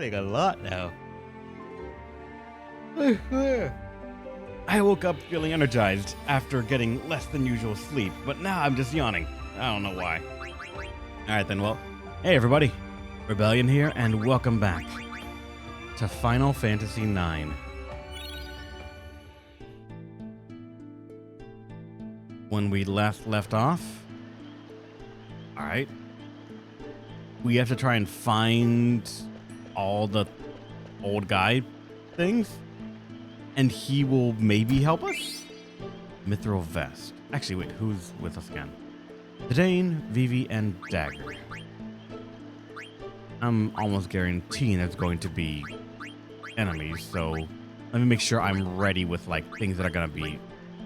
playing a lot now. I woke up feeling energized after getting less than usual sleep, but now I'm just yawning. I don't know why. Alright then, well, hey everybody. Rebellion here, and welcome back to Final Fantasy IX. When we left off, alright, we have to try and find all the old guy things, and he will maybe help us? Mithril Vest. Actually, wait, who's with us again? Tadane, Vivi, and Dagger. I'm almost guaranteeing there's going to be enemies, so let me make sure I'm ready with like things that are gonna be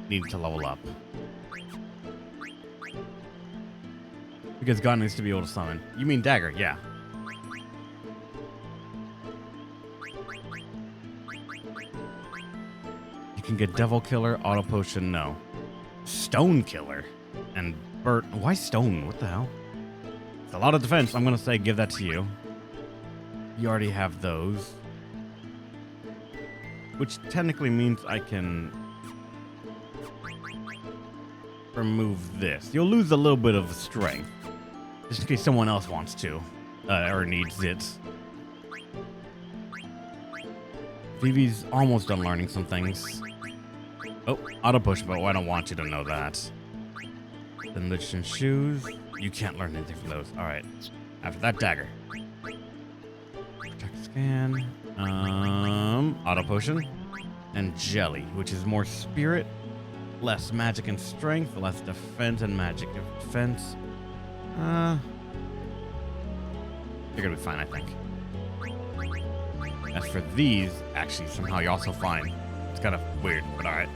needing to level up. Because God needs to be able to summon. You mean Dagger, yeah. You can get Devil Killer, Auto Potion, no. Stone Killer, and Burt. Why Stone? What the hell? It's a lot of defense. I'm gonna say give that to you. You already have those. Which technically means I can remove this. You'll lose a little bit of strength. Just in case someone else wants to. Or needs it. Vivi's almost done learning some things. Oh, auto push, but I don't want you to know that. Then Lichen Shoes. You can't learn anything from those. Alright. After that, Dagger. Protect Scan. Auto Potion. And Jelly, which is more spirit, less magic and strength, less defense and magic and defense. You're gonna be fine, I think. As for these, actually, somehow you're also fine. It's kind of weird, but alright.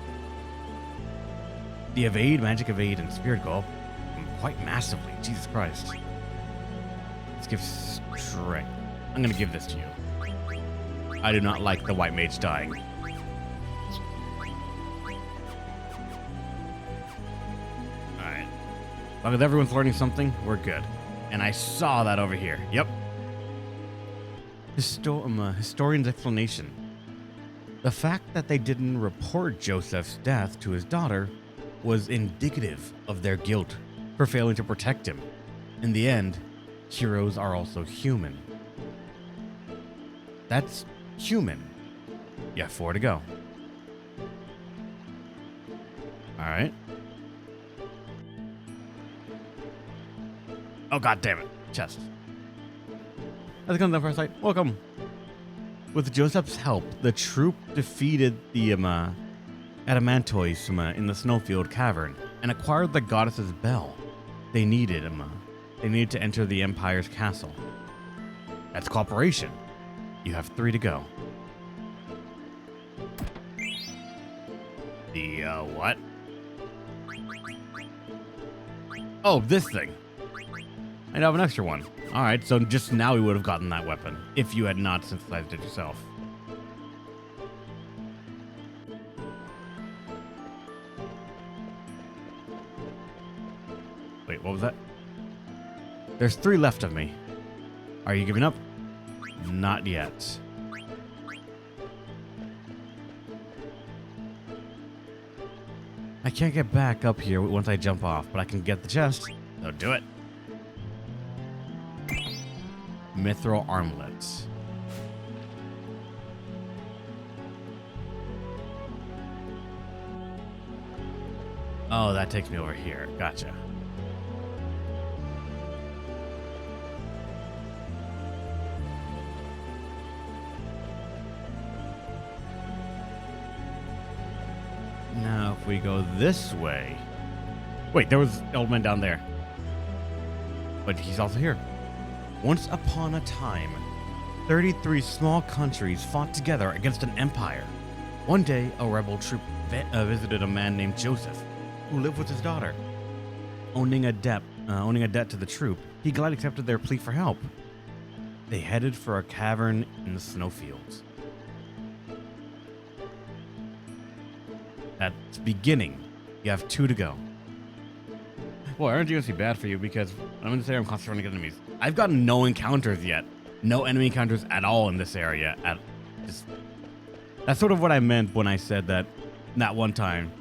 The Evade, Magic Evade, and Spirit go up quite massively. Jesus Christ. Let's give Strength. I'm gonna give this to you. I do not like the White Mage dying. Alright. As long as everyone's learning something, we're good. And I saw that over here. Yep. Historian's explanation. The fact that they didn't report Joseph's death to his daughter was indicative of their guilt for failing to protect him. In the end, heroes are also human. That's human. You have 4 to go. Alright. Oh, god damn it. Chest. How's it going there, Parasite? Welcome. With Joseph's help, the troop defeated the Adamantois in the Snowfield Cavern and acquired the goddess's bell. They needed to enter the Empire's castle. That's cooperation. You have 3 to go. The, what? Oh, this thing. I have an extra one. Alright, so just now we would have gotten that weapon, if you had not synthesized it yourself. Wait, what was that? There's 3 left of me. Are you giving up? Not yet. I can't get back up here once I jump off, but I can get the chest. So do it. Mithril armlets. Oh, that takes me over here. Gotcha. Now, if we go this way... Wait, there was old man down there. But he's also here. Once upon a time, 33 small countries fought together against an empire. One day, a rebel troop visited a man named Joseph, who lived with his daughter. Owning a debt to the troop, he gladly accepted their plea for help. They headed for a cavern in the snowfields. That's beginning. You have 2 to go. Well, aren't you gonna be bad for you because I'm gonna say I'm constantly running enemies. I've gotten no encounters yet. No enemy encounters at all in this area. That's sort of what I meant when I said that one time.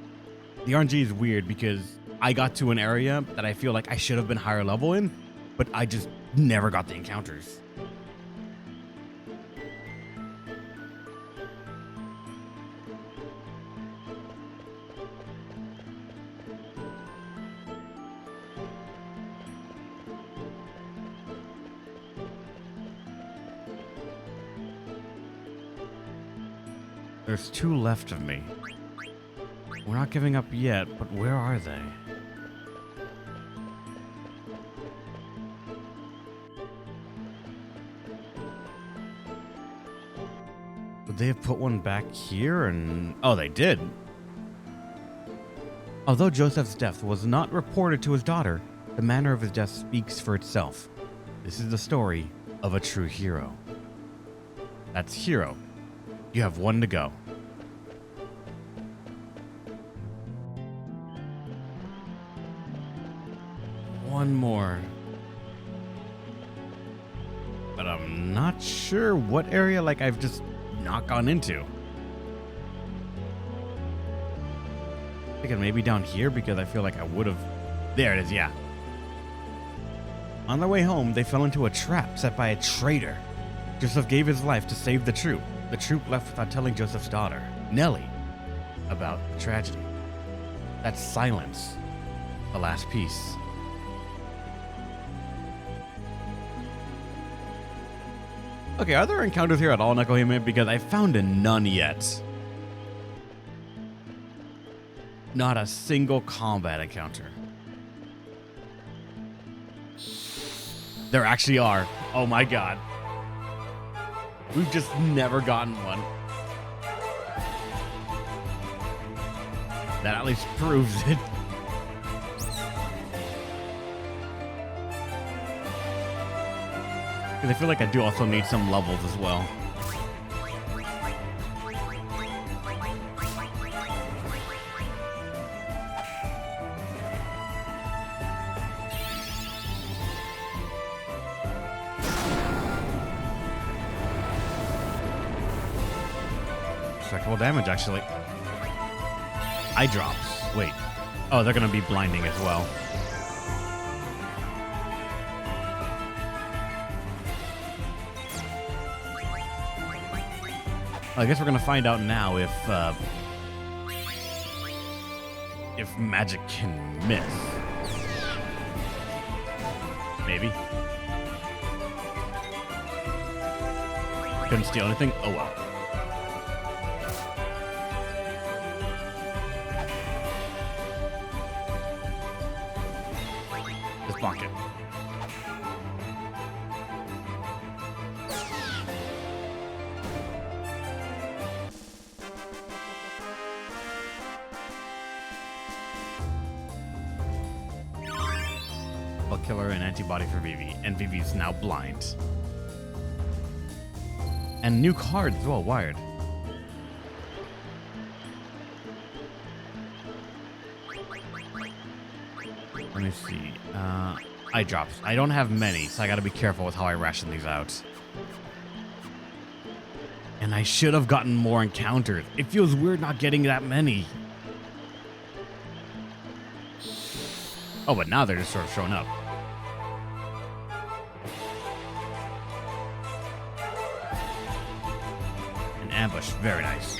The RNG is weird because I got to an area that I feel like I should have been higher level in, but I just never got the encounters. There's 2 left of me. We're not giving up yet, but where are they? Would they have put one back here? And oh, they did. Although Joseph's death was not reported to his daughter, the manner of his death speaks for itself. This is the story of a true hero. That's hero. You have 1 to go. One more. But I'm not sure what area, like, I've just not gone into. Thinking maybe down here because I feel like I would have. There it is, yeah. On their way home, they fell into a trap set by a traitor. Joseph gave his life to save the troop. The troop left without telling Joseph's daughter, Nellie, about the tragedy. That's silence. The last piece. Okay, are there encounters here at all, Nekohime? Because I found none yet. Not a single combat encounter. There actually are. Oh my god. We've just never gotten one. That at least proves it. Because I feel like I do also need some levels as well. Respectable damage, actually. Eye drops. Wait. Oh, they're going to be blinding as well. I guess we're going to find out now if magic can miss. Maybe. Couldn't steal anything? Oh well. Just bonk it. Killer and antibody for Vivi, and Vivi's now blind. And new cards as well, wired. Let me see. Eye drops. I don't have many, so I gotta be careful with how I ration these out. And I should have gotten more encounters. It feels weird not getting that many. Oh, but now they're just sort of showing up. Ambush, very nice.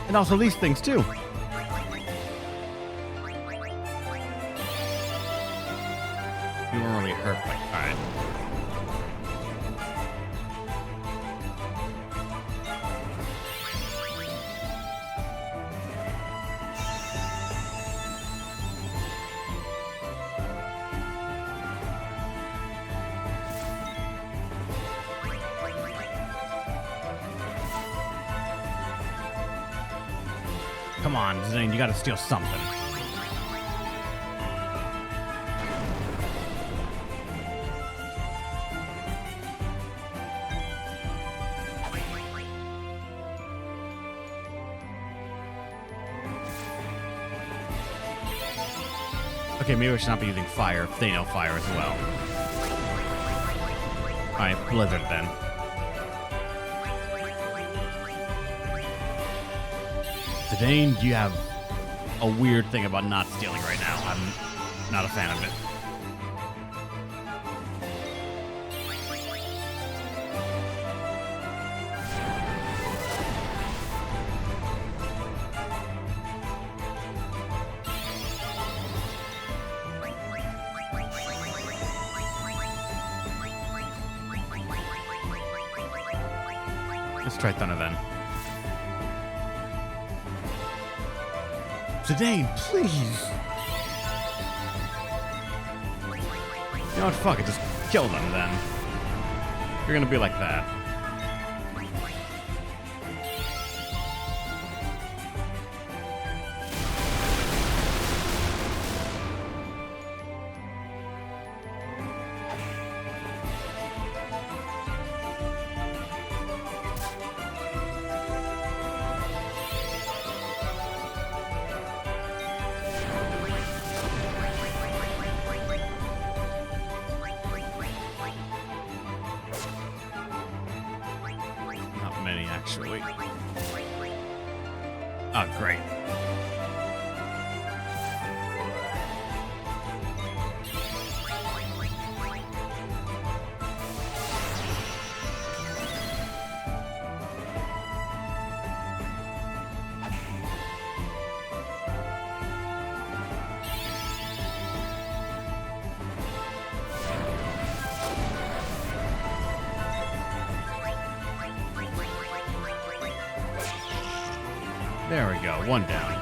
And also these things too. You weren't really hurt, but alright. Come on, Zane, you gotta steal something. Okay, maybe we should not be using fire if they know fire as well. Alright, Blizzard then. Zidane, you have a weird thing about not stealing right now. I'm not a fan of it. Let's try Thunder then. Zidane, please! You know what, fuck it, just kill them then. You're gonna be like that. Actually. Oh, great. There we go, one down.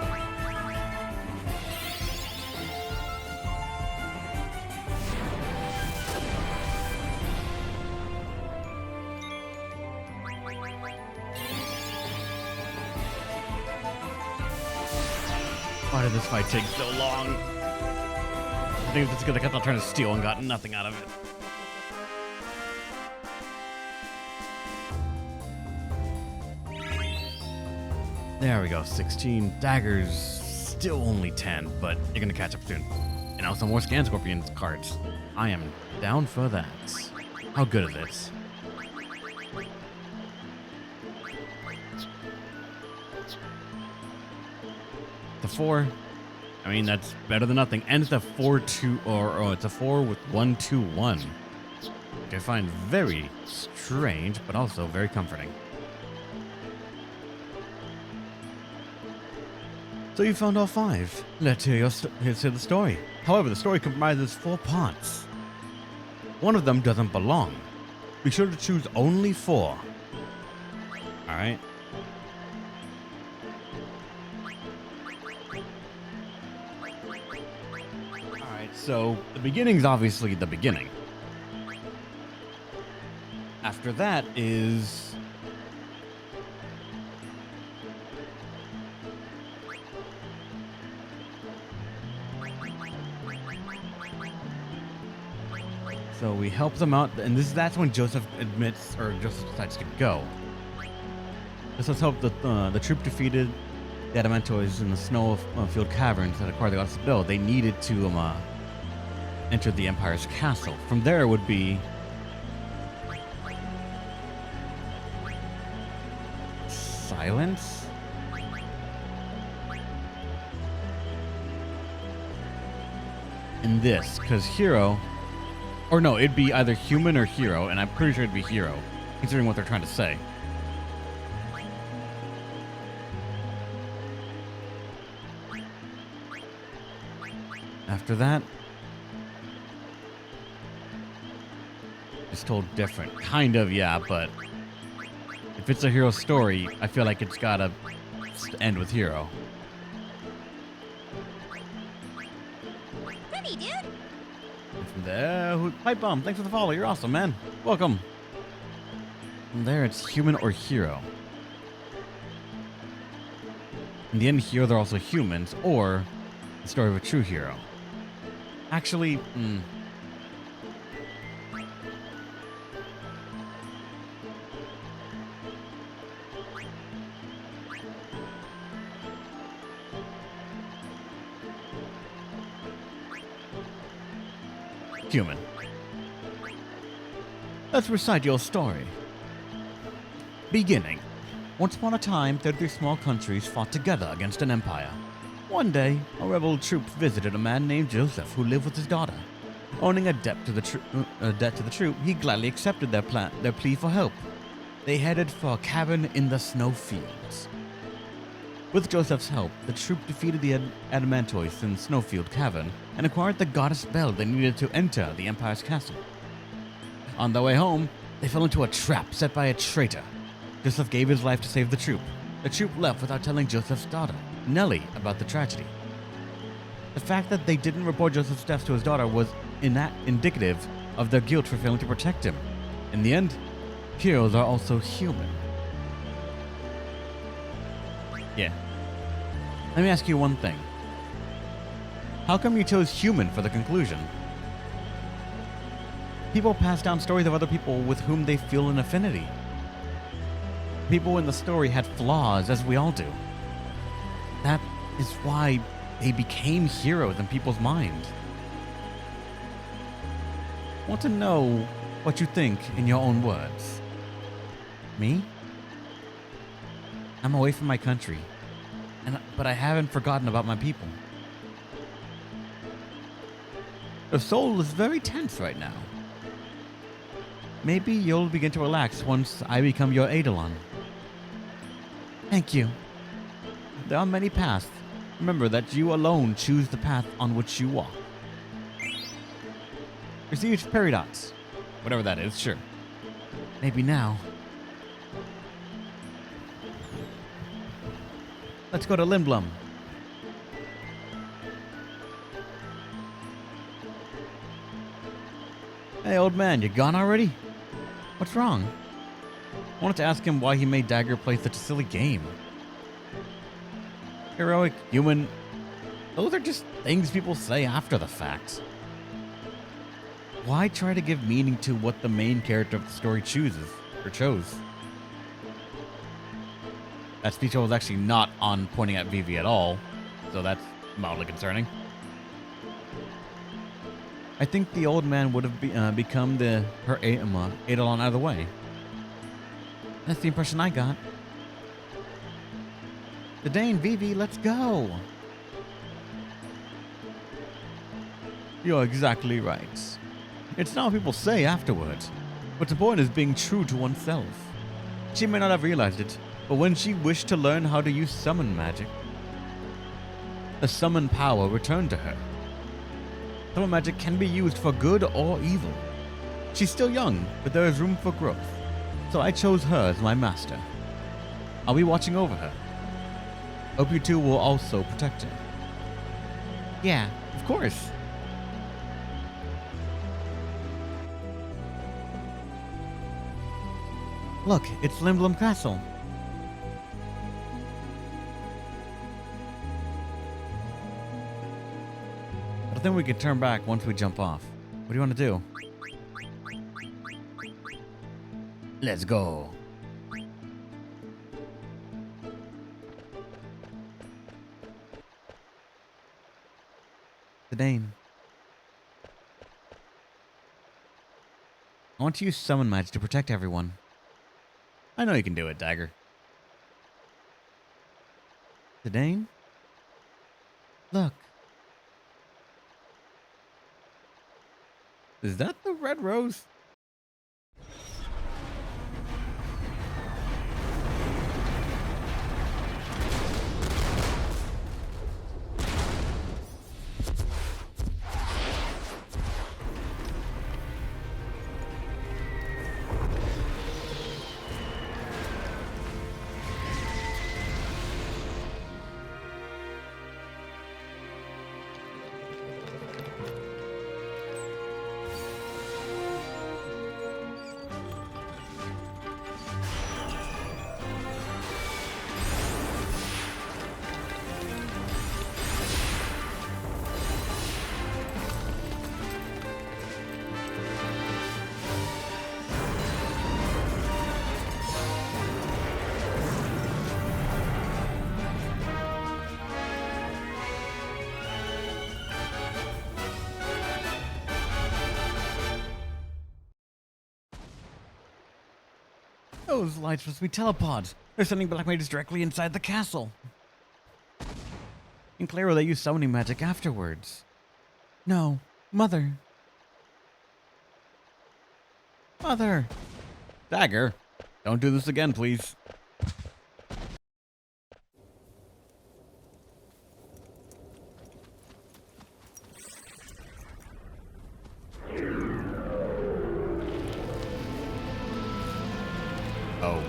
Why did this fight take so long? I think it's because I kept on trying to steal and got nothing out of it. There we go, 16 daggers, still only 10, but you're gonna catch up soon. And also more Scan Scorpions cards. I am down for that. How good is it? The 4, I mean that's better than nothing. And it's a 4-2, or it's a 4 with 1-2-1. Which I find very strange, but also very comforting. So you found all 5. Let's hear the story. However, the story comprises 4 parts. One of them doesn't belong. Be sure to choose only 4. Alright. Alright, so the beginning's obviously the beginning. After that is... So we help them out, and that's when Joseph decides to go. This has helped the troop defeated the Adamantoids in the snow-filled caverns that acquired the goddess Bill. They needed to enter the Empire's castle. From there would be silence. And this, because Hero. Or no, it'd be either human or hero, and I'm pretty sure it'd be hero, considering what they're trying to say. After that, it's told different. Kind of, yeah, but if it's a hero story, I feel like it's gotta end with hero. Pretty, dude. From there, Pipe Bomb, thanks for the follow. You're awesome, man. Welcome. From there, it's human or hero. In the end, here they're also humans, or the story of a true hero. Actually, human. Let's recite your story. Beginning. Once upon a time, 33 small countries fought together against an empire. One day, a rebel troop visited a man named Joseph who lived with his daughter. Owning a debt to the troop, he gladly accepted their plea for help. They headed for a cabin in the snowfields. With Joseph's help, the troop defeated the Adamantoids in Snowfield Cavern and acquired the goddess bell they needed to enter the Empire's castle. On their way home, they fell into a trap set by a traitor. Joseph gave his life to save the troop. The troop left without telling Joseph's daughter, Nellie, about the tragedy. The fact that they didn't report Joseph's death to his daughter was indicative of their guilt for failing to protect him. In the end, heroes are also human. Yeah. Let me ask you one thing. How come you chose human for the conclusion? People pass down stories of other people with whom they feel an affinity. People in the story had flaws, as we all do. That is why they became heroes in people's minds. Want to know what you think in your own words? Me? I'm away from my country, but I haven't forgotten about my people. The soul is very tense right now. Maybe you'll begin to relax once I become your Eidolon. Thank you. There are many paths. Remember that you alone choose the path on which you walk. Received peridots. Whatever that is, sure. Maybe now. Let's go to Lindblom. Hey, old man, you gone already? What's wrong? I wanted to ask him why he made Dagger play such a silly game. Heroic, human, those are just things people say after the fact. Why try to give meaning to what the main character of the story chose? That speech was actually not on pointing at Vivi at all, so that's mildly concerning. I think the old man would have become her Eidolon out of the way. That's the impression I got. The Dane, Vivi, let's go. You're exactly right. It's not what people say afterwards. What's important is being true to oneself. She may not have realized it, but when she wished to learn how to use summon magic, the summon power returned to her. Summon magic can be used for good or evil. She's still young, but there is room for growth. So I chose her as my master. I'll be watching over her. Hope you two will also protect her. Yeah, of course. Look, it's Lindblom Castle. I think we can turn back once we jump off. What do you want to do? Let's go. The Dane. I want to use summon magic to protect everyone. I know you can do it, Dagger. The Dane? Look. Is that the red rose? Those lights must be telepods. They're sending black mages directly inside the castle. In Claro, they use summoning magic afterwards. No, Mother. Mother. Dagger, don't do this again, please. Oh.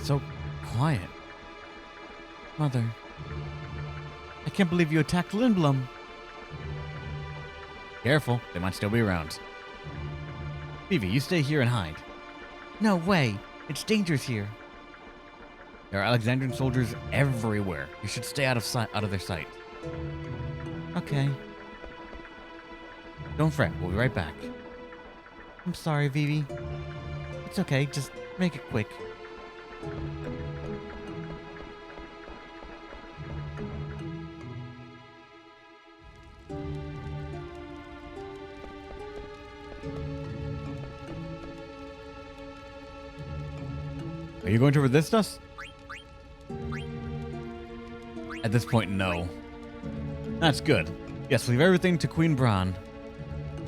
So quiet. Mother. I can't believe you attacked Lindblom. Careful, they might still be around. Vivi, you stay here and hide. No way. It's dangerous here. There are Alexandrian soldiers everywhere. You should stay out of their sight. Okay. Don't fret, we'll be right back. I'm sorry, Vivi. It's okay, just make it quick. Are you going to resist us? At this point, no. That's good. Yes, leave everything to Queen Braun.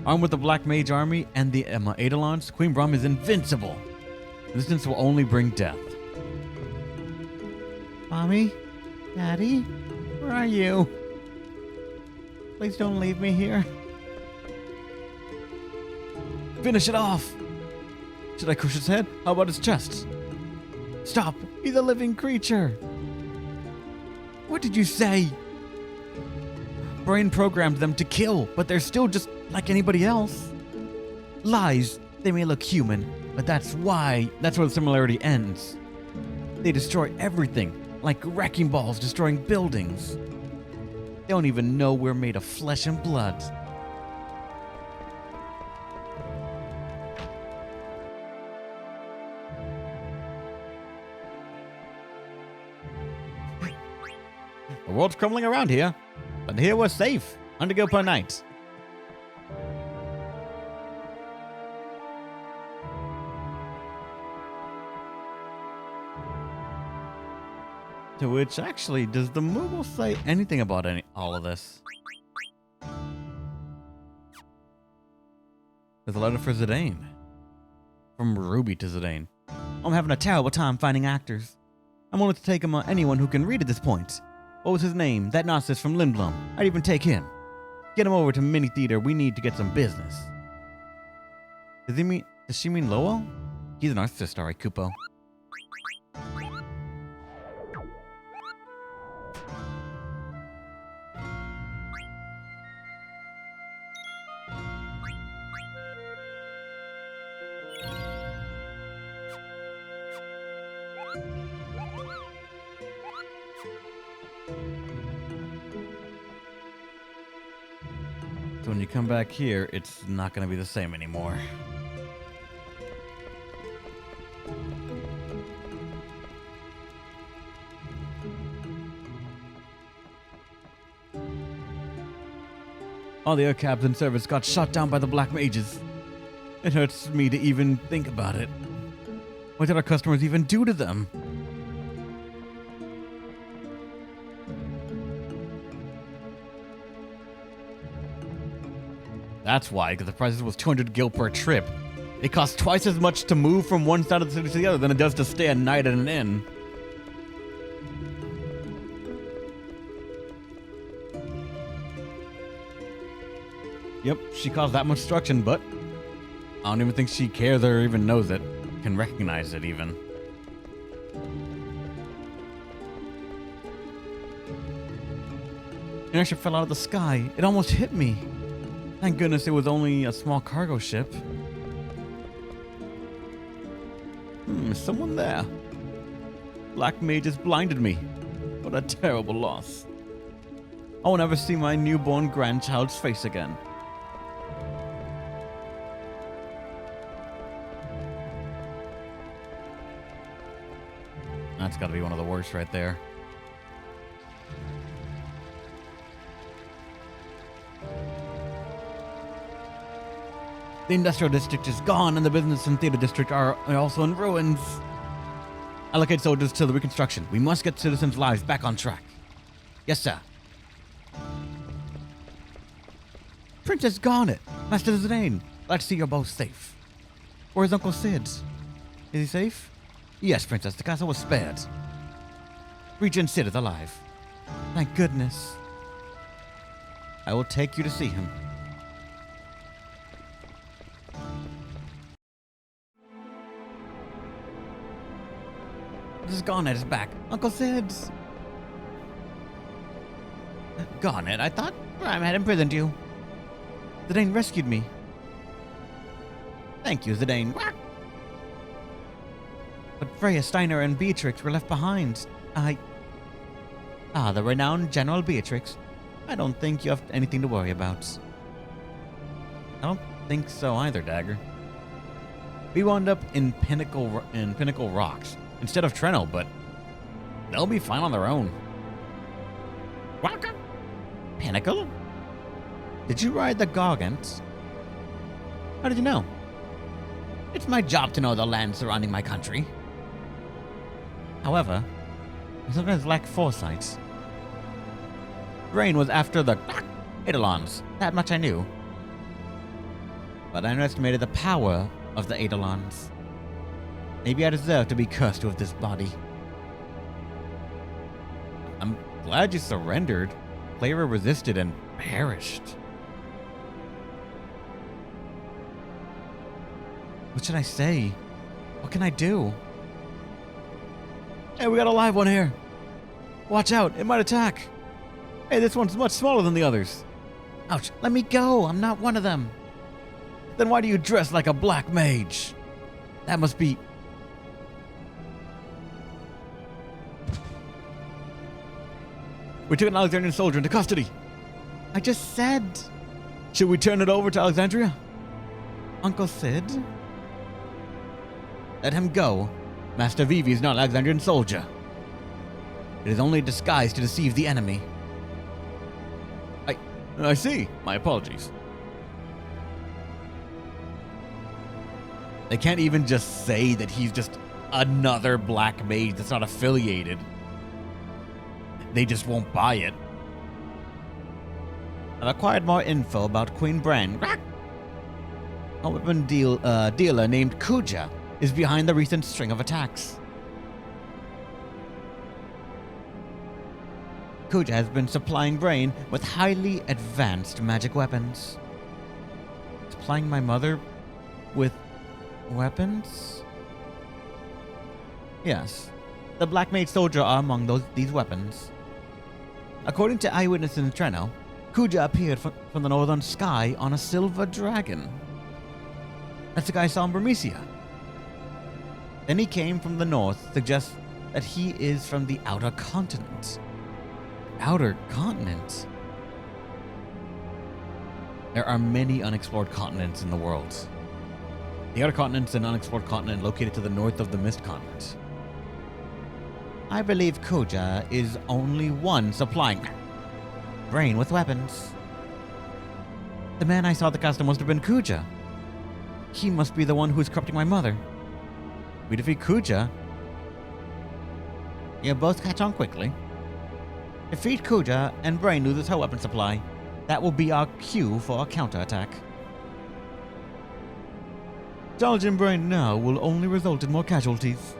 Armed with the Black Mage Army and the Eidolons, Queen Braun is invincible. Resistance will only bring death. Mommy? Daddy? Where are you? Please don't leave me here. Finish it off! Should I crush his head? How about his chest? Stop! He's a living creature! What did you say? Brain programmed them to kill, but they're still just like anybody else. Lies. They may look human, but that's where the similarity ends. They destroy everything, like wrecking balls destroying buildings. They don't even know we're made of flesh and blood. The world's crumbling around here, but here we're safe. 100 gil per night. To which, actually, does the Moogle say anything about all of this? There's a letter for Zidane. From Ruby to Zidane. I'm having a terrible time finding actors. I'm willing to take him anyone who can read at this point. What was his name? That narcissist from Lindblom. I'd even take him. Get him over to Mini Theater. We need to get some business. Does she mean Lowell? He's a narcissist, alright, Kupo. So when you come back here, it's not going to be the same anymore. All the air cabs in service got shot down by the Black Mages. It hurts me to even think about it. What did our customers even do to them? That's why, because the price was 200 gil per trip. It costs twice as much to move from one side of the city to the other than it does to stay a night at an inn. Yep, she caused that much destruction, but I don't even think she cares or even knows it. Can recognize it even. It actually fell out of the sky. It almost hit me. Thank goodness it was only a small cargo ship. Is someone there? Black mages blinded me. What a terrible loss. I will never see my newborn grandchild's face again. That's got to be one of the worst right there. The industrial district is gone, and the business and theater district are also in ruins. Allocate soldiers to the reconstruction. We must get citizens' lives back on track. Yes, sir. Princess Garnet, Master Zidane, glad to see you're both safe. Where's Uncle Sid? Is he safe? Yes, Princess, the castle was spared. Regent Sid is alive. Thank goodness. I will take you to see him. Mrs. Garnet is back. Uncle Sid's. Garnet, I thought Graham had imprisoned you. Zidane rescued me. Thank you, Zidane. But Freya, Steiner, and Beatrix were left behind. The renowned General Beatrix. I don't think you have anything to worry about. I don't think so either, Dagger. We wound up in Pinnacle Rocks instead of Treno, but they'll be fine on their own. Welcome. Pinnacle? Did you ride the Gargant? How did you know? It's my job to know the land surrounding my country. However, I sometimes lack foresight. Rain was after the Eidolons. That much I knew. But I underestimated the power of the Eidolons. Maybe I deserve to be cursed with this body. I'm glad you surrendered. Clara resisted and perished. What should I say? What can I do? Hey, we got a live one here. Watch out, it might attack. Hey, this one's much smaller than the others. Ouch, let me go, I'm not one of them. Then why do you dress like a black mage? That must be... We took an Alexandrian soldier into custody. I just said... Should we turn it over to Alexandria? Uncle Sid? Let him go. Master Vivi is not an Alexandrian soldier. It is only a disguise to deceive the enemy. I see. My apologies. They can't even just say that he's just another black mage that's not affiliated. They just won't buy it. I've acquired more info about Queen Bran. A weapon dealer named Kuja is behind the recent string of attacks. Kuja has been supplying Brain with highly advanced magic weapons. Supplying my mother with weapons? Yes. The Black Mage Soldier are among these weapons. According to eyewitnesses in Treno, Kuja appeared from the northern sky on a silver dragon. That's the guy I saw in Burmecia. Then he came from the north, suggests that he is from the outer continent. Outer continent? There are many unexplored continents in the world. The outer continent is an unexplored continent located to the north of the Mist Continent. I believe Kuja is only one supplying Brain with weapons. The man I saw at the castle must have been Kuja. He must be the one who is corrupting my mother. We defeat Kuja. You both catch on quickly. Defeat Kuja and Brain loses her weapon supply. That will be our cue for a counterattack. Challenging Brain now will only result in more casualties.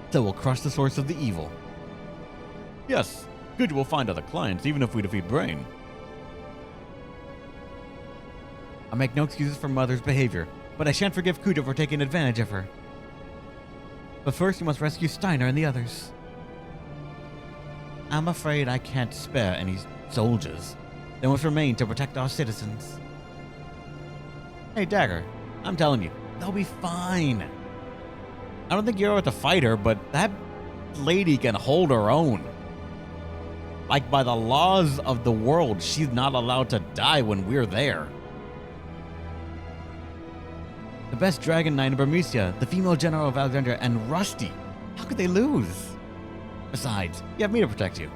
So we'll crush the source of the evil. Yes, Kuja will find other clients even if we defeat Brain. I make no excuses for Mother's behavior, but I shan't forgive Kuja for taking advantage of her. But first you must rescue Steiner and the others. I'm afraid I can't spare any soldiers. They must remain to protect our citizens. Hey, Dagger, I'm telling you, they'll be fine. I don't think you're with the fighter, but that lady can hold her own. Like, by the laws of the world, she's not allowed to die when we're there. The best Dragon Knight in Burmecia, the female general of Alexandria, and Rusty. How could they lose? Besides, you have me to protect you.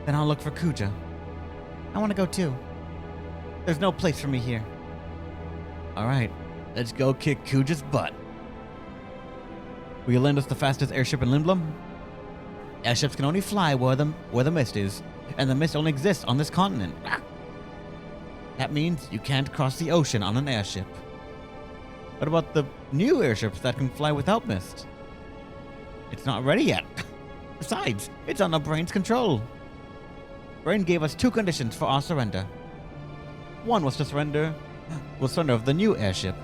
Then I'll look for Kuja. I want to go too. There's no place for me here. Alright, let's go kick Kuja's butt. Will you lend us the fastest airship in Lindblom? Airships can only fly where the mist is, and the mist only exists on this continent. That means you can't cross the ocean on an airship. What about the new airships that can fly without mist? It's not ready yet. Besides, it's under Brain's control. Brain gave us 2 conditions for our surrender. One was to surrender of the new airship.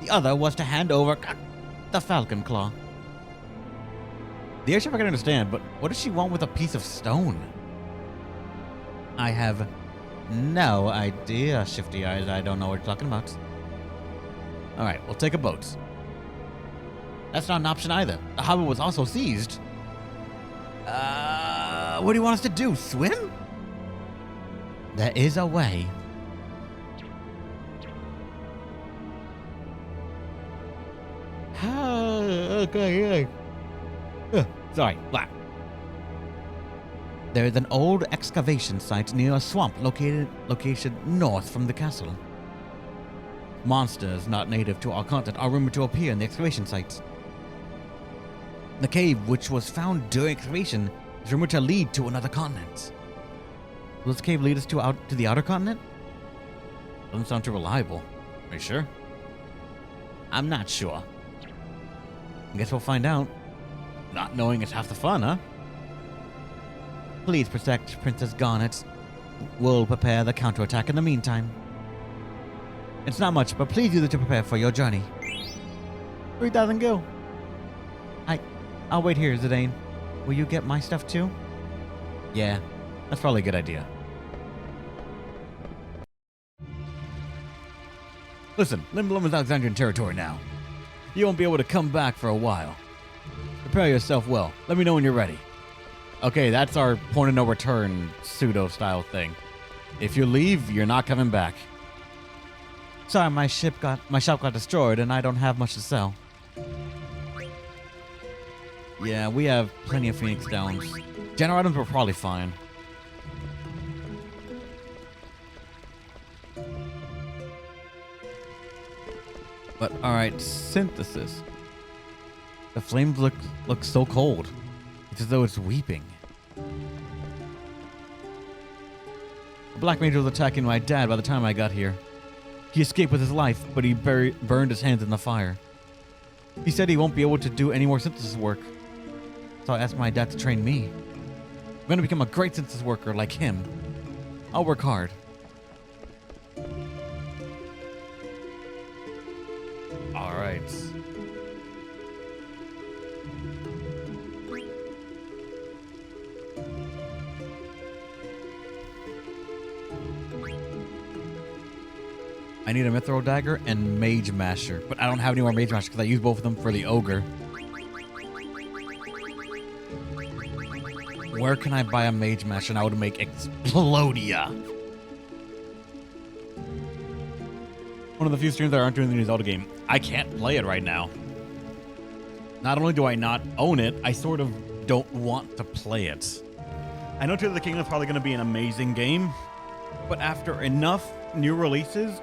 The other was to hand over the Falcon Claw. The airship I can understand, but what does she want with a piece of stone? I have no idea, Shifty Eyes. I don't know what you're talking about. Alright, we'll take a boat. That's not an option either. The harbor was also seized. What do you want us to do? Swim? There is a way. Okay. Sorry, black. There is an old excavation site near a swamp located north from the castle. Monsters not native to our continent are rumored to appear in the excavation sites. The cave, which was found during excavation, is rumored to lead to another continent. Will this cave lead us to the outer continent? Doesn't sound too reliable. Are you sure? I'm not sure. I guess we'll find out. Not knowing is half the fun, huh? Please protect Princess Garnet. We'll prepare the counterattack in the meantime. It's not much, but please use it to prepare for your journey. 3,000 gil. I'll wait here, Zidane. Will you get my stuff too? Yeah, that's probably a good idea. Listen, Lindblom is Alexandrian territory now. You won't be able to come back for a while. Prepare yourself well. Let me know when you're ready. Okay, that's our point of no return pseudo-style thing. If you leave, you're not coming back. Sorry, my shop got destroyed and I don't have much to sell. Yeah, we have plenty of Phoenix Downs. General items were probably fine. But alright, synthesis. The flames look so cold. It's as though it's weeping. The Black Mage was attacking my dad by the time I got here. He escaped with his life, but he burned his hands in the fire. He said he won't be able to do any more synthesis work. So I asked my dad to train me. I'm going to become a great synthesis worker like him. I'll work hard. Alright. I need a Mithril Dagger and Mage Masher, but I don't have any more Mage Masher because I used both of them for the Ogre. Where can I buy a Mage Masher and I would make Explodia? One of the few streams that aren't doing the new Zelda game. I can't play it right now. Not only do I not own it, I sort of don't want to play it. I know Tears of the Kingdom is probably going to be an amazing game, but after enough new releases,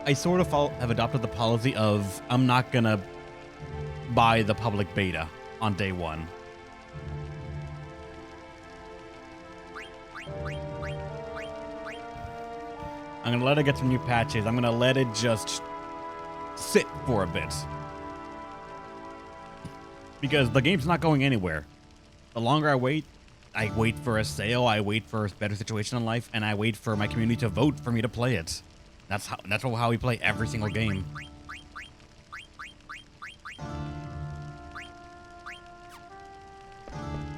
I sort of have adopted the policy of I'm not going to buy the public beta on day one. I'm going to let it get some new patches. I'm going to let it just sit for a bit. Because the game's not going anywhere. The longer I wait, I wait for a sale, I wait for a better situation in life, and I wait for my community to vote for me to play it. That's how we play every single game.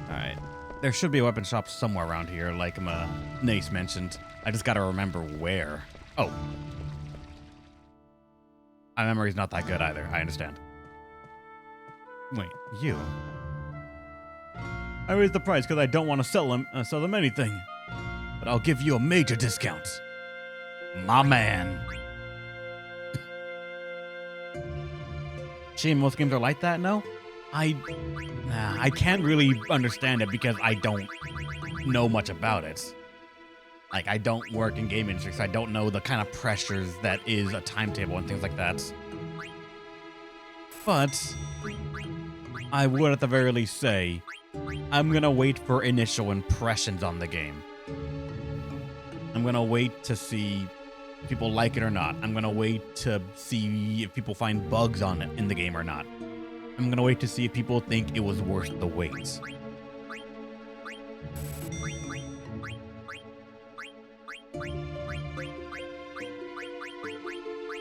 Alright. There should be a weapon shop somewhere around here, like Nace mentioned. I just gotta remember where. Oh. My memory's not that good either, I understand. Wait, you? I raised the price because I don't want to sell them anything. But I'll give you a major discount. My man. Shame most games are like that, no? I can't really understand it because I don't know much about it. Like, I don't work in game industry, so I don't know the kind of pressures that is a timetable and things like that. But I would at the very least say I'm gonna wait for initial impressions on the game. I'm gonna wait to see if people like it or not. I'm gonna wait to see if people find bugs on it in the game or not. I'm gonna wait to see if people think it was worth the wait.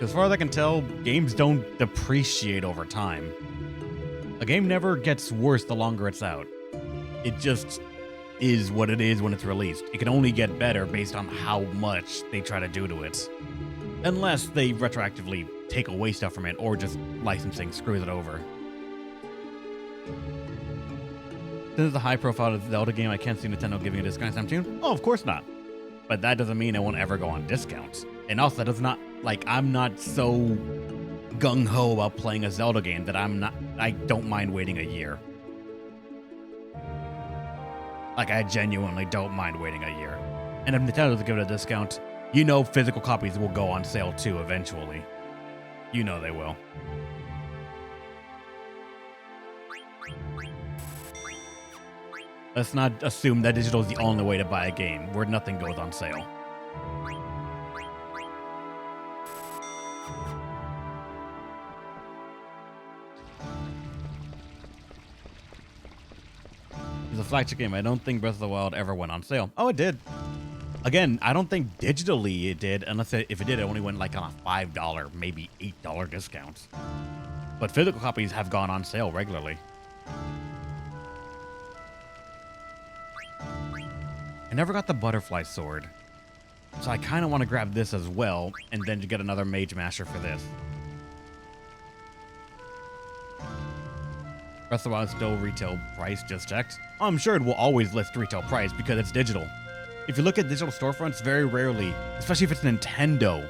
As far as I can tell, games don't depreciate over time. A game never gets worse the longer it's out. It just is what it is when it's released. It can only get better based on how much they try to do to it. Unless they retroactively take away stuff from it or just licensing screws it over. This is a high-profile Zelda game. I can't see Nintendo giving a discount anytime soon. Oh, of course not. But that doesn't mean it won't ever go on discounts. And also, that does not, like, I'm not so gung-ho about playing a Zelda game that I don't mind waiting a year. Like, I genuinely don't mind waiting a year. And if Nintendo doesn't give it a discount, you know physical copies will go on sale too eventually. You know they will. Let's not assume that digital is the only way to buy a game where nothing goes on sale. It's a flagship game. I don't think Breath of the Wild ever went on sale. Oh, it did. Again, I don't think digitally it did, unless if it did, it only went like on a $5, maybe $8 discount. But physical copies have gone on sale regularly. I never got the butterfly sword, so I kind of want to grab this as well, and then to get another mage masher for this. Breath of the Wild still retail price, just checked. I'm sure it will always list retail price because it's digital. If you look at digital storefronts, very rarely, especially if it's Nintendo,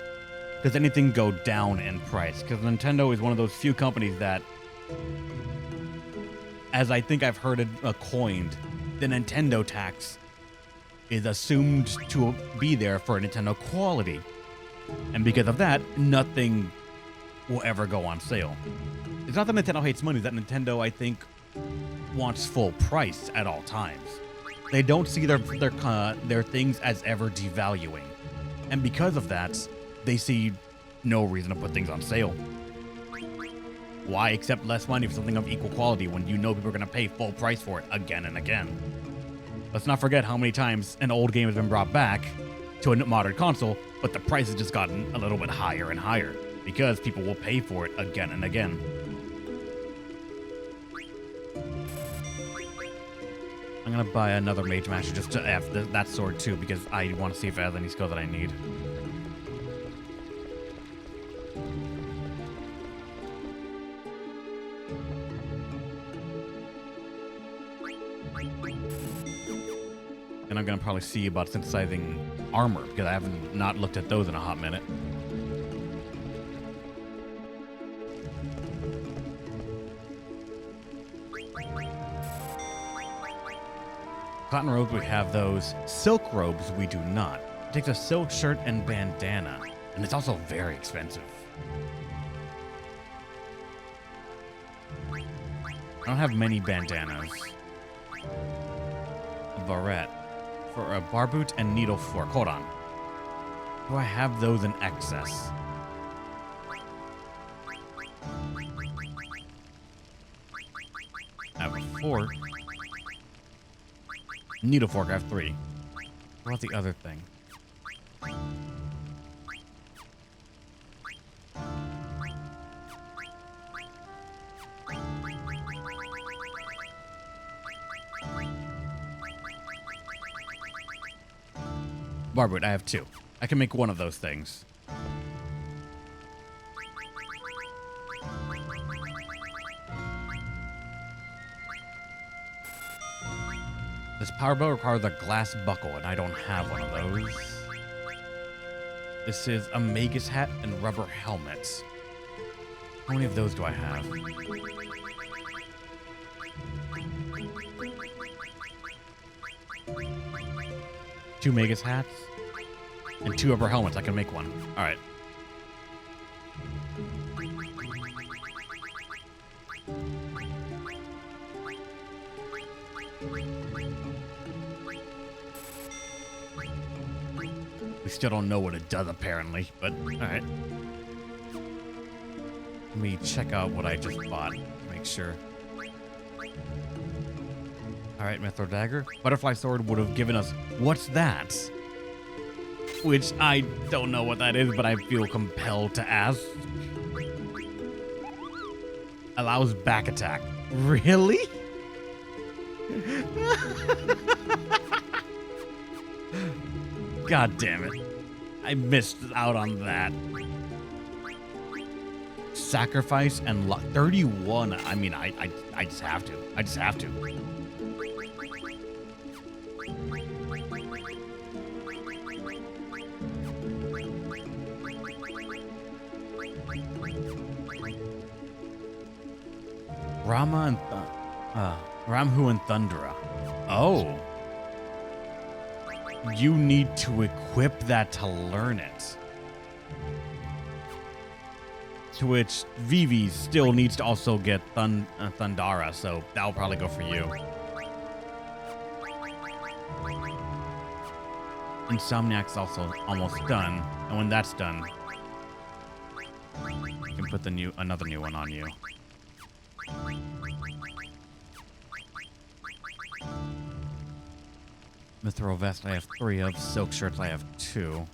does anything go down in price. Because Nintendo is one of those few companies that, as I think I've heard it coined, the Nintendo tax is assumed to be there for Nintendo quality. And because of that, nothing will ever go on sale. It's not that Nintendo hates money, it's that Nintendo, I think, wants full price at all times. They don't see their things as ever devaluing. And because of that, they see no reason to put things on sale. Why accept less money for something of equal quality when you know people are going to pay full price for it again and again? Let's not forget how many times an old game has been brought back to a modern console, but the price has just gotten a little bit higher and higher because people will pay for it again and again. I'm going to buy another Mage Master just to have that sword too, because I want to see if it has any skill that I need. And I'm going to probably see about synthesizing armor, because I haven't not looked at those in a hot minute. Cotton robes, we have those. Silk robes, we do not. It takes a silk shirt and bandana, and it's also very expensive. I don't have many bandanas. A barrette. For a bar boot and needle fork. Hold on. Do I have those in excess? I have a fork. Needle fork, I have 3. What about the other thing? Barwood, I have 2. I can make one of those things. This power bow requires a glass buckle, and I don't have one of those. This is a magus hat and rubber helmets. How many of those do I have? Two magus hats and 2 rubber helmets. I can make one. All right. We still don't know what it does, apparently, but all right. Let me check out what I just bought to make sure. All right, Mithril Dagger. Butterfly Sword would have given us, what's that? Which I don't know what that is, but I feel compelled to ask. Allows back attack. Really? God damn it. I missed out on that. Sacrifice and luck. 31. I mean, I just have to. I just have to. Ramhu and Thundra. Oh. You need to equip that to learn it. To which Vivi still needs to also get Thundara, so that'll probably go for you. Insomniac's also almost done, and when that's done, you can put another new one on you. Mithril Vest I have 3 of. Silk Shirts I have 2.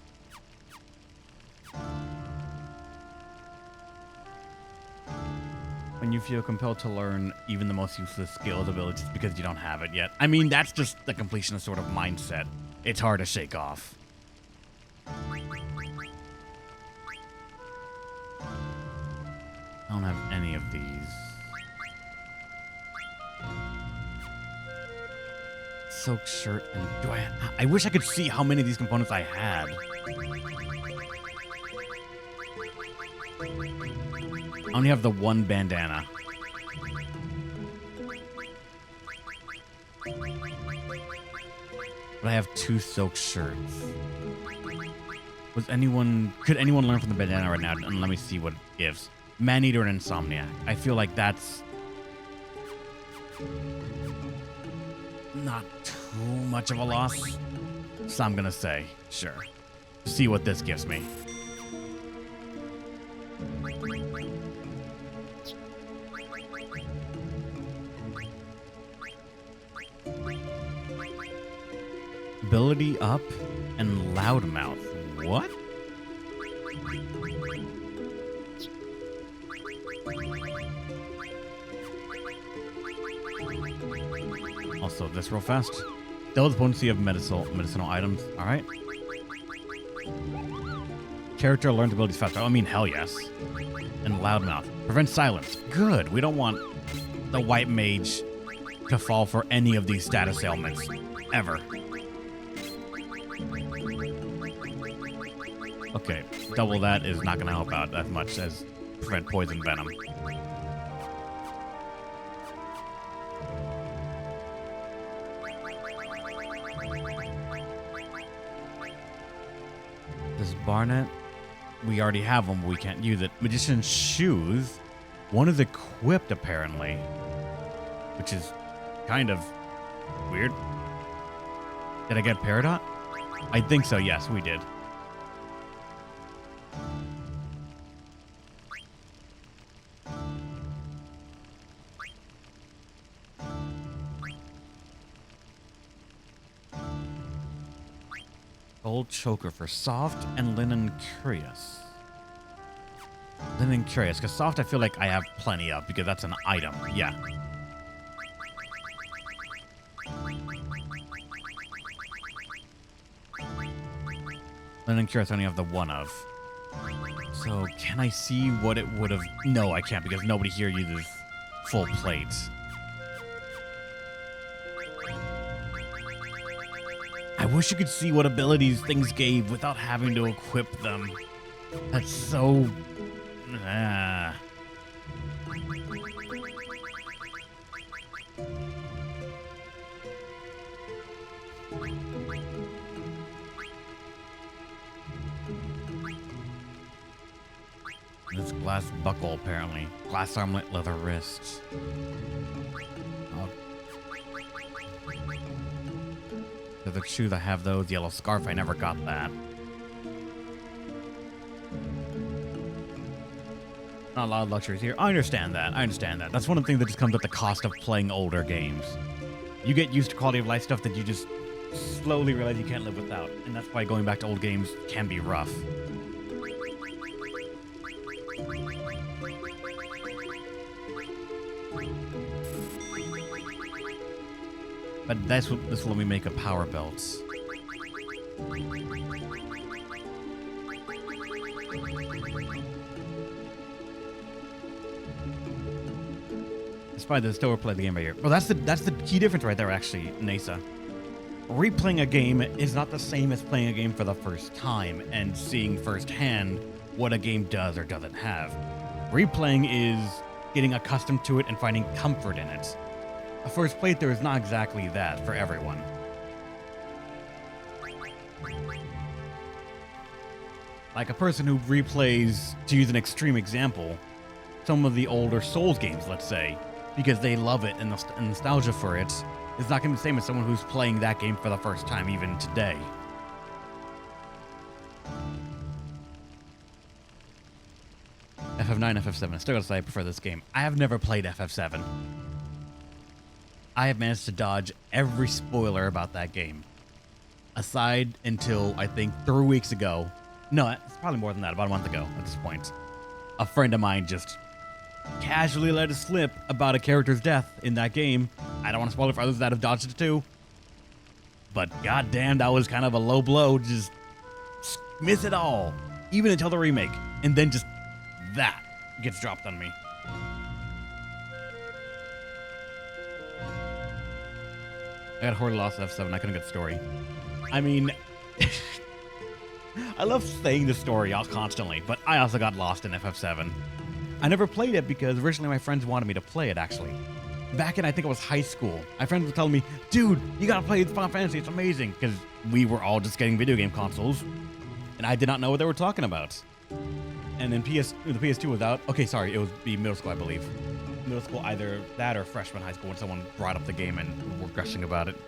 When you feel compelled to learn even the most useless skills, abilities because you don't have it yet. I mean, that's just the completionist sort of mindset. It's hard to shake off. I don't have any of these. Silk shirt and I wish I could see how many of these components I had. I only have the 1 bandana. But I have 2 silk shirts. Could anyone learn from the bandana right now? And let me see what it gives. Man-eater and insomniac. I feel like that's not too much of a loss. So I'm gonna say, sure. See what this gives me. Ability up and loudmouth. What? Also, this real fast. Double the potency of medicinal items. All right. Character learns abilities faster. I mean, hell yes. And loudmouth. Prevent silence. Good. We don't want the white mage to fall for any of these status ailments. Ever. Okay. Double that is not going to help out as much as prevent poison venom. This Barnet, we already have them, but we can't use it. Magician's shoes. One is equipped, apparently. Which is kind of weird. Did I get Peridot? I think so, yes, we did. Gold choker for soft and linen curious. Linen curious, because soft I feel like I have plenty of, because that's an item. Yeah. Linen curious I only have the one of. So, can I see what it would have... No, I can't, because nobody here uses full plates. I wish you could see what abilities things gave without having to equip them. That's so... This glass buckle, apparently. Glass armlet, leather wrists. Oh. Leather shoes, I have those. Yellow scarf, I never got that. Not a lot of luxuries here. I understand that. That's one of the things that just comes at the cost of playing older games. You get used to quality of life stuff that you just slowly realize you can't live without. And that's why going back to old games can be rough. But this will let me make a power belt. Despite the still play the game right here. Well, that's the key difference right there, actually, Nasa. Replaying a game is not the same as playing a game for the first time and seeing firsthand what a game does or doesn't have. Replaying is getting accustomed to it and finding comfort in it. A first playthrough is not exactly that for everyone. Like a person who replays, to use an extreme example, some of the older Souls games, let's say, because they love it and nostalgia for it, is not going to be the same as someone who's playing that game for the first time even today. FF9, FF7. I still gotta say I prefer this game. I have never played FF7. I have managed to dodge every spoiler about that game. Aside until, I think, 3 weeks ago. No, it's probably more than that, about a month ago at this point. A friend of mine just casually let it slip about a character's death in that game. I don't want to spoil it for others that have dodged it too. But goddamn, that was kind of a low blow. Just miss it all. Even until the remake. And then just that gets dropped on me. I got Horde Lost F7. I couldn't get the story. I mean, I love saying the story out constantly, but I also got lost in FF7. I never played it because originally my friends wanted me to play it, actually. Back in, I think it was high school. My friends were telling me, dude, you gotta play Final Fantasy, it's amazing. Because we were all just getting video game consoles, and I did not know what they were talking about. And then the PS2 was out. Okay, sorry, it was middle school, I believe. Middle school, either that or freshman high school, when someone brought up the game and were gushing about it.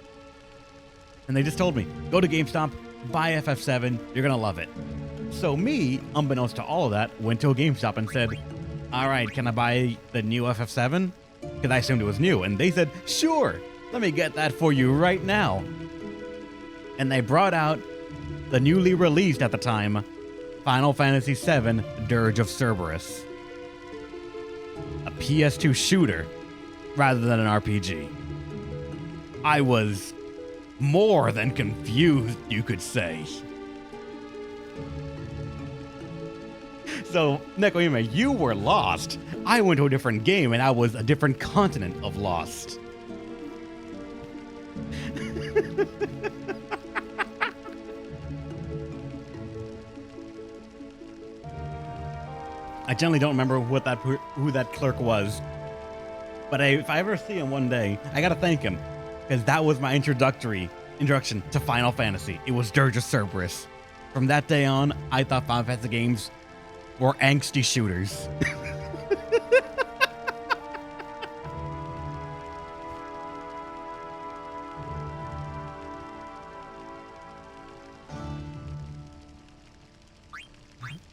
And they just told me, go to GameStop, buy FF7, you're gonna love it. So me, unbeknownst to all of that, went to a GameStop and said, all right, can I buy the new FF7? Because I assumed it was new. And they said, sure, let me get that for you right now. And they brought out the newly released at the time, Final Fantasy VII, Dirge of Cerberus. A PS2 shooter rather than an RPG. I was more than confused, you could say. So, Nekoime, you were lost. I went to a different game and I was a different continent of lost. I generally don't remember who that clerk was, but if I ever see him one day, I gotta thank him, because that was my introduction to Final Fantasy. It was Dirge of Cerberus. From that day on, I thought Final Fantasy games were angsty shooters.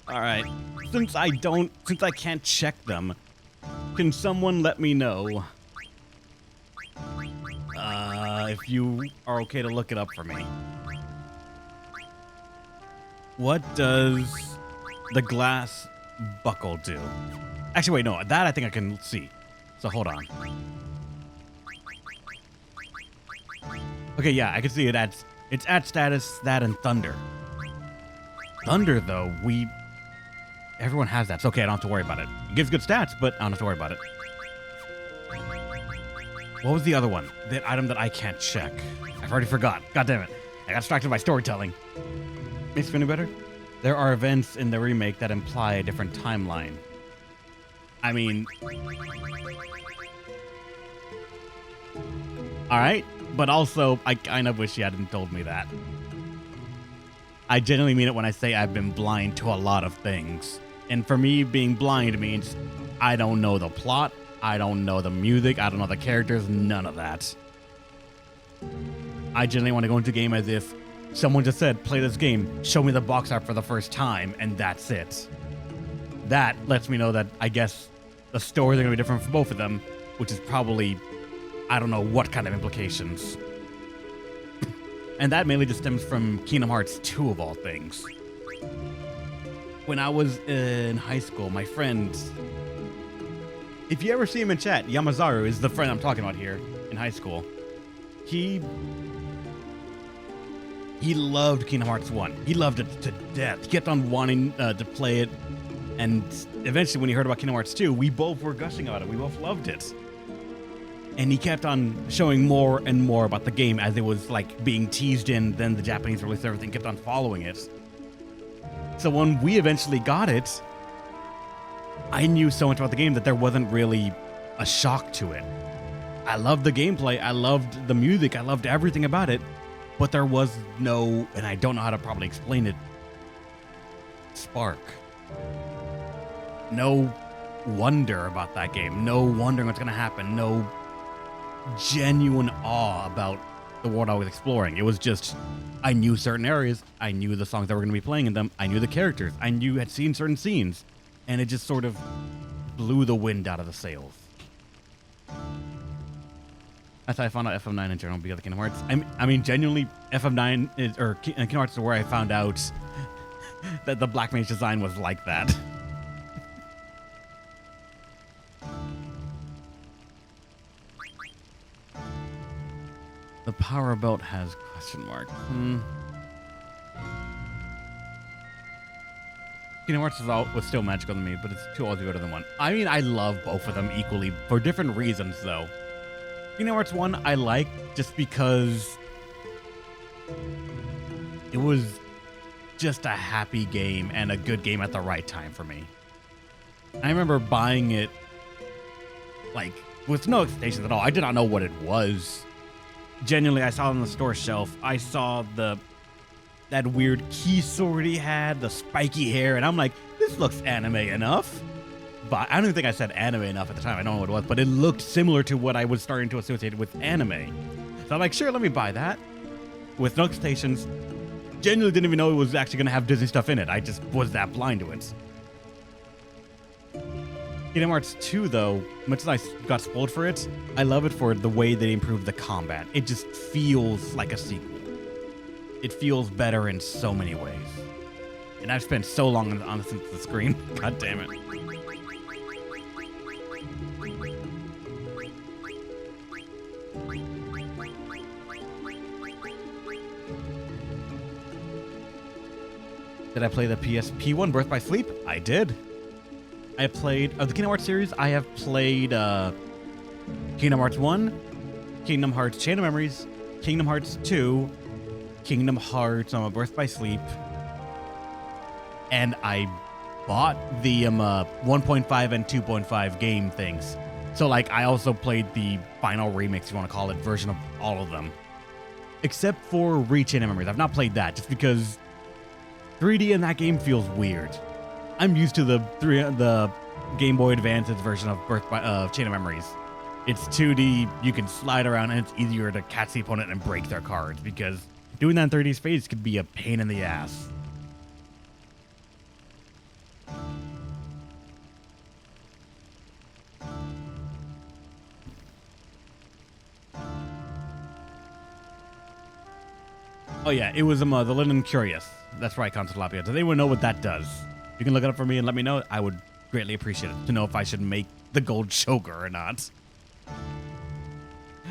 All right. Since I can't check them, can someone let me know if you are okay to look it up for me? What does the glass buckle do? Actually, wait, no. That I think I can see. So hold on. Okay, yeah, I can see it adds. It's at status, that, and thunder. Thunder, though, everyone has that. It's okay, I don't have to worry about it. It gives good stats, but I don't have to worry about it. What was the other one? That item that I can't check. I've already forgot. God damn it. I got distracted by storytelling. Makes it any better? There are events in the remake that imply a different timeline. I mean... Alright, but also, I kind of wish you hadn't told me that. I genuinely mean it when I say I've been blind to a lot of things. And for me, being blind means I don't know the plot, I don't know the music, I don't know the characters, none of that. I genuinely want to go into a game as if someone just said, play this game, show me the box art for the first time, and that's it. That lets me know that I guess the stories are going to be different for both of them, which is probably, I don't know what kind of implications. And that mainly just stems from Kingdom Hearts 2 of all things. When I was in high school, my friends, if you ever see him in chat, Yamazaru is the friend I'm talking about here in high school. He loved Kingdom Hearts 1. He loved it to death. He kept on wanting to play it. And eventually when he heard about Kingdom Hearts 2, we both were gushing about it. We both loved it. And he kept on showing more and more about the game as it was like being teased in. Then the Japanese release, everything kept on following it. So when we eventually got it, I knew so much about the game that there wasn't really a shock to it. I loved the gameplay. I loved the music. I loved everything about it. But there was no, and I don't know how to probably explain it, spark. No wonder about that game. No wondering what's going to happen. No genuine awe about the world I was exploring. It was just, I knew certain areas. I knew the songs that were going to be playing in them. I knew the characters. I knew, had seen certain scenes. And it just sort of blew the wind out of the sails. That's how I found out FF9 in general because of Kingdom Hearts. I mean, genuinely, FF9 is, or Kingdom Hearts is where I found out that the Black Mage design was like that. The power belt has question mark. Kingdom Hearts was still magical to me, but it's too altogether than one. I mean, I love both of them equally for different reasons, though. Kingdom Hearts 1 I like just because it was just a happy game and a good game at the right time for me. I remember buying it like with no expectations at all. I did not know what it was. Genuinely, I saw it on the store shelf. I saw that weird key sword he had, the spiky hair, and I'm like, this looks anime enough. But I don't even think I said anime enough at the time. I don't know what it was, but it looked similar to what I was starting to associate with anime. So I'm like, sure, let me buy that. With no expectations. Genuinely didn't even know it was actually going to have Disney stuff in it. I just was that blind to it. Kingdom Hearts 2, though, much as I got spoiled for it, I love it for the way they improved the combat. It just feels like a sequel. It feels better in so many ways. And I've spent so long on the screen. God damn it. Did I play the PSP one, Birth by Sleep? I did. I played, of the Kingdom Hearts series, I have played Kingdom Hearts 1, Kingdom Hearts Chain of Memories, Kingdom Hearts 2, Kingdom Hearts Birth by Sleep, and I bought the 1.5 and 2.5 game things. So, like, I also played the final remix, if you want to call it, version of all of them. Except for Chain of Memories. I've not played that, just because 3D in that game feels weird. I'm used to the Game Boy Advance's version of Chain of Memories. It's 2D, you can slide around, and it's easier to catch the opponent and break their cards, because doing that in 3D space could be a pain in the ass. Oh yeah, it was the Linen Curious. That's right, Consolapia. Does anyone know what that does? You can look it up for me and let me know. I would greatly appreciate it to know if I should make the gold choker or not.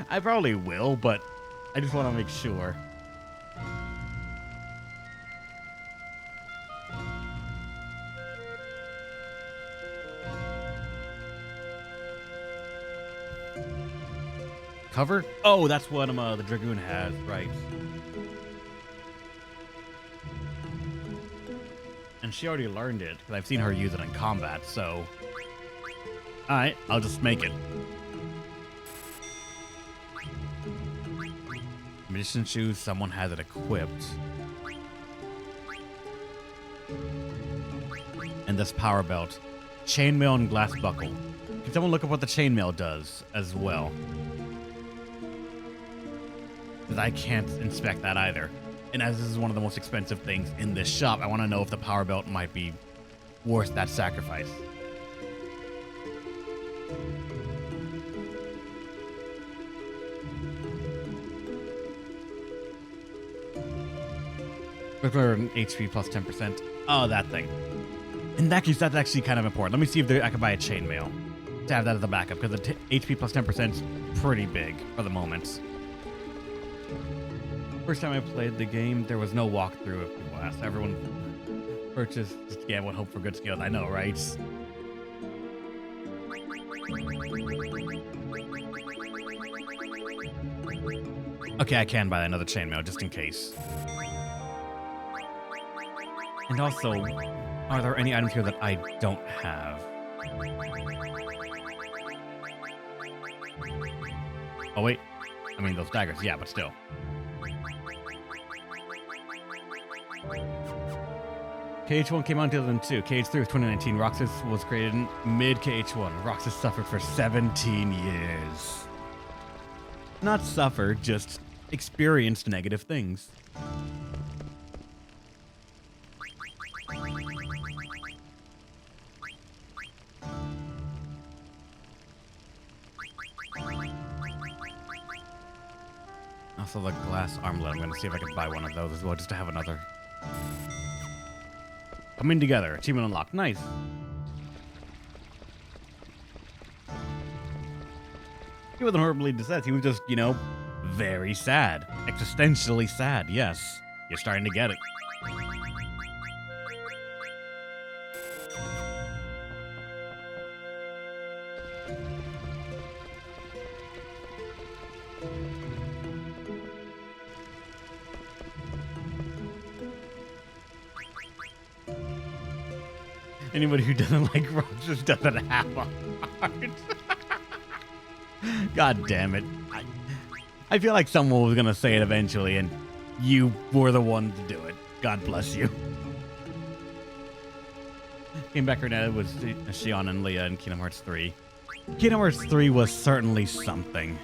I probably will, but I just want to make sure. Cover? Oh, that's what the Dragoon has, right. And she already learned it, because I've seen her use it in combat, so... Alright, I'll just make it. Magician shoes, someone has it equipped. And this power belt. Chainmail and glass buckle. Can someone look up what the chainmail does as well? Because I can't inspect that either. And as this is one of the most expensive things in this shop, I want to know if the power belt might be worth that sacrifice. Regular HP plus 10%. Oh, that thing. In that case, that's actually kind of important. Let me see if I can buy a chainmail to have that as a backup, because the HP plus 10% is pretty big for the moment. First time I played the game, there was no walkthrough of people asked. Everyone purchased just gamble and hope for good skills. I know, right? Okay, I can buy another chainmail just in case. And also, are there any items here that I don't have? Oh, wait. I mean, those daggers. Yeah, but still. KH1 came out in 2002. KH3 was 2019. Roxas was created in mid-KH1. Roxas suffered for 17 years. Not suffered, just experienced negative things. Also, the glass armlet. I'm going to see if I can buy one of those as well, just to have another. Coming together. Achievement unlocked. Nice. He wasn't horribly distressed. He was just, you know, very sad. Existentially sad. Yes. You're starting to get it. Anybody who doesn't like rocks just doesn't have a heart. God damn it. I feel like someone was going to say it eventually, and you were the one to do it. God bless you. Came back right now with Shion and Leah in Kingdom Hearts 3. Kingdom Hearts 3 was certainly something.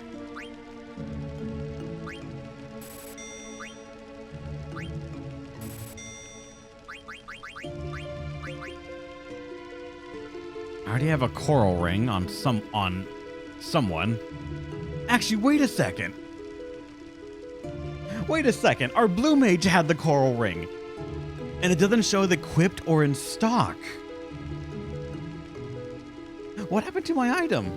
I already have a coral ring on someone. Actually, wait a second. Wait a second. Our blue mage had the coral ring, and it doesn't show it equipped or in stock. What happened to my item?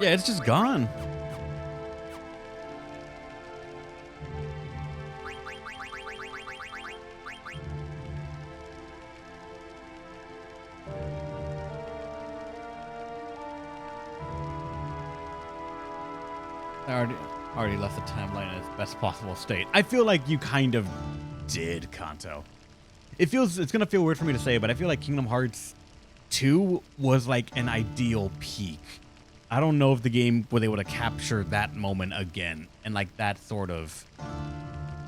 Yeah, it's just gone. I already left the timeline in its best possible state. I feel like you kind of did, Kanto. It's gonna feel weird for me to say, but I feel like Kingdom Hearts 2 was like an ideal peak. I don't know if the game was able to capture that moment again and like that sort of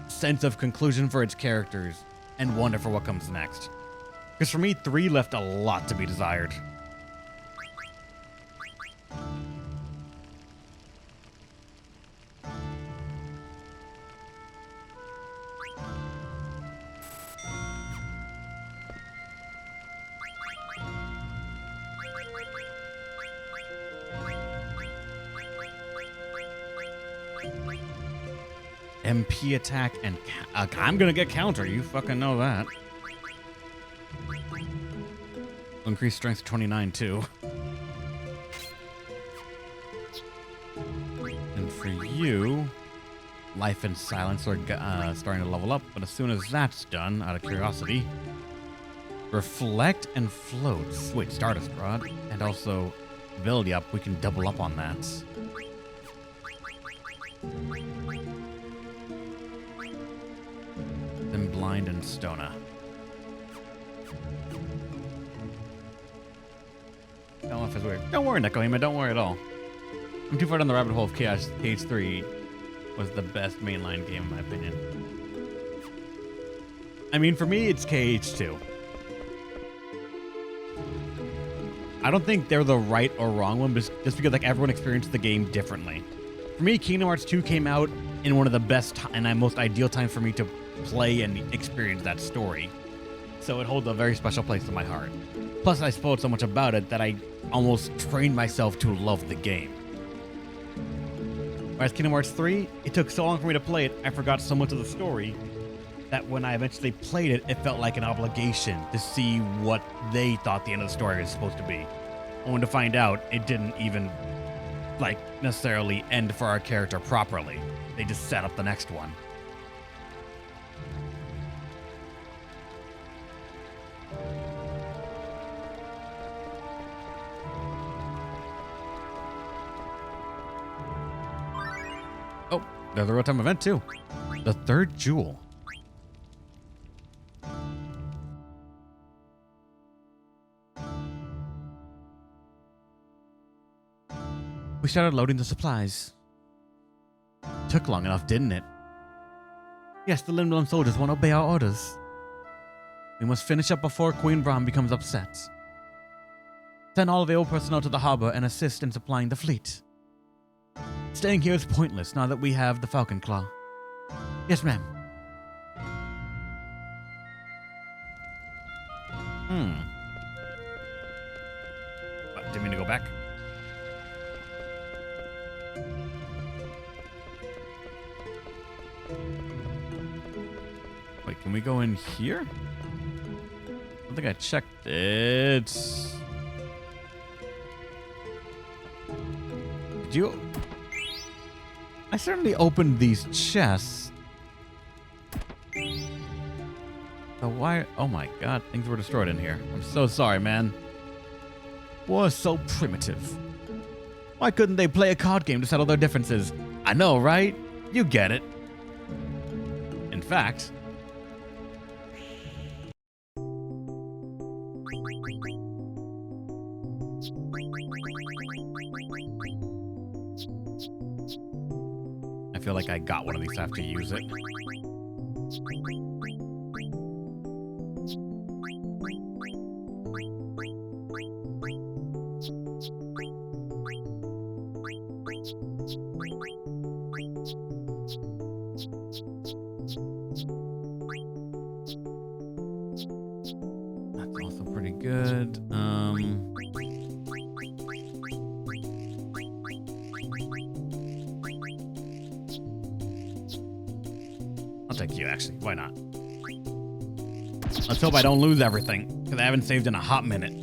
sense of conclusion for its characters and wonder for what comes next. Because for me, 3 left a lot to be desired. MP attack, and I'm gonna get counter. You fucking know that. Increase strength to 29 too. And for you, life and silence are starting to level up. But as soon as that's done, out of curiosity, reflect and float. Wait, Stardust Rod, and also ability up. We can double up on that. Then blind and Stona. Don't know if it's weird. Don't worry, Nekohima. Don't worry at all. I'm too far down the rabbit hole of Chaos. KH3 was the best mainline game in my opinion. I mean, for me, it's KH2. I don't think they're the right or wrong one, but just because like everyone experienced the game differently. For me, Kingdom Hearts 2 came out in one of the best and most ideal times for me to play and experience that story. So it holds a very special place in my heart. Plus, I spoiled so much about it that I almost trained myself to love the game. Whereas Kingdom Hearts 3, it took so long for me to play it, I forgot so much of the story that when I eventually played it, it felt like an obligation to see what they thought the end of the story was supposed to be. Only to find out it didn't even, like, necessarily end for our character properly. They just set up the next one. Oh, there's a real-time event too. The third jewel. We started loading the supplies. Took long enough, didn't it? Yes, the Limblom soldiers won't obey our orders. We must finish up before Queen Brahm becomes upset. Send all available personnel to the harbor and assist in supplying the fleet. Staying here is pointless now that we have the Falcon Claw. Yes, ma'am. What, didn't mean to go back? Wait, can we go in here? I don't think I checked it. Did you? I certainly opened these chests. So why? Oh my god, things were destroyed in here. I'm so sorry, man. Was so primitive. Why couldn't they play a card game to settle their differences? I know, right? You get it. In fact, I feel like I got one of these. I have to use it. That's also pretty good. I'll take you, actually. Why not? Let's hope I don't lose everything, because I haven't saved in a hot minute.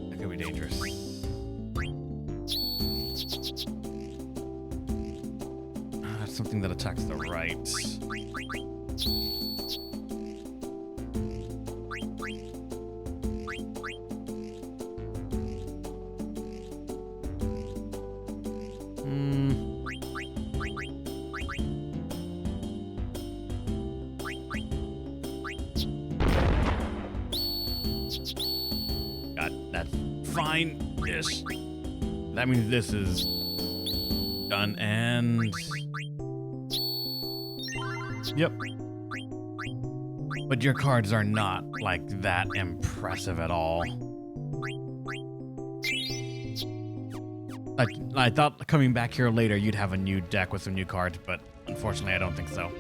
That could be dangerous. That's something that attacks the right. God, that's fine-ish. That means this is done, and yep. But your cards are not like that impressive at all. I thought coming back here later you'd have a new deck with some new cards, but Unfortunately, I don't think so.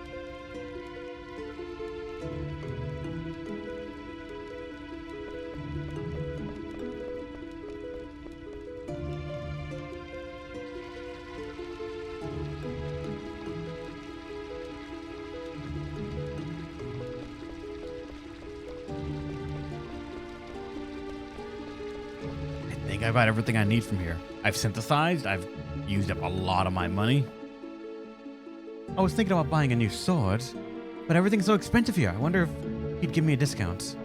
I think I've got everything I need from here. I've synthesized. I've used up a lot of my money. I was thinking about buying a new sword, but everything's so expensive here. I wonder if he'd give me a discount.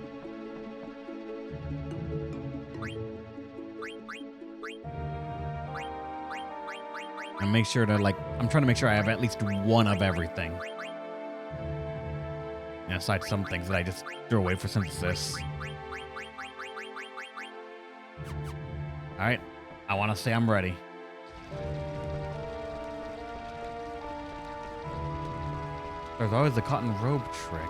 And make sure to I'm trying to make sure I have at least one of everything. And aside some things that I just threw away for synthesis. Alright, I want to say I'm ready. There's always the cotton robe trick.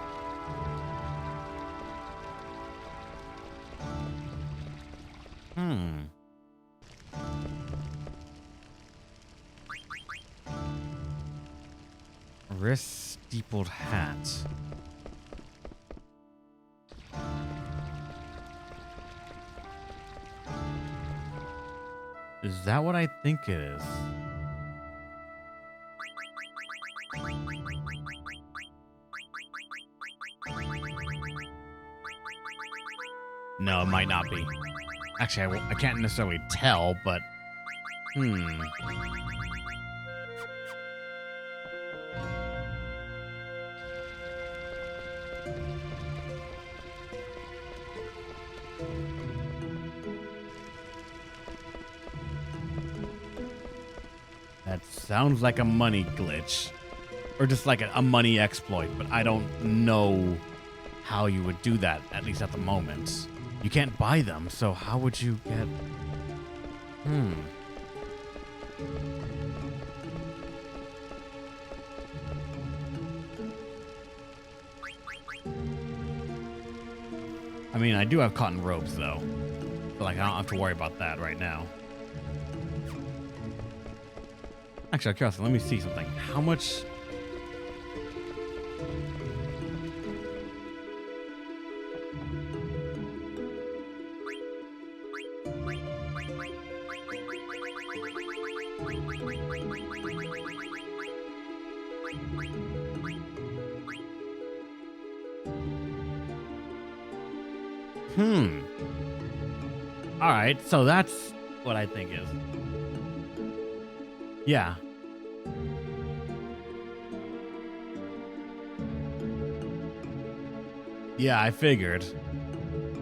Wrist steepled hat. Is that what I think it is? No, it might not be. Actually, I can't necessarily tell, but... That sounds like a money glitch. Or just like a money exploit, but I don't know how you would do that, at least at the moment. You can't buy them, so how would you get... I mean, I do have cotton robes, though. But, I don't have to worry about that right now. Actually, I'm curious. Let me see something. How much... All right, so that's what I think is. Yeah. Yeah, I figured.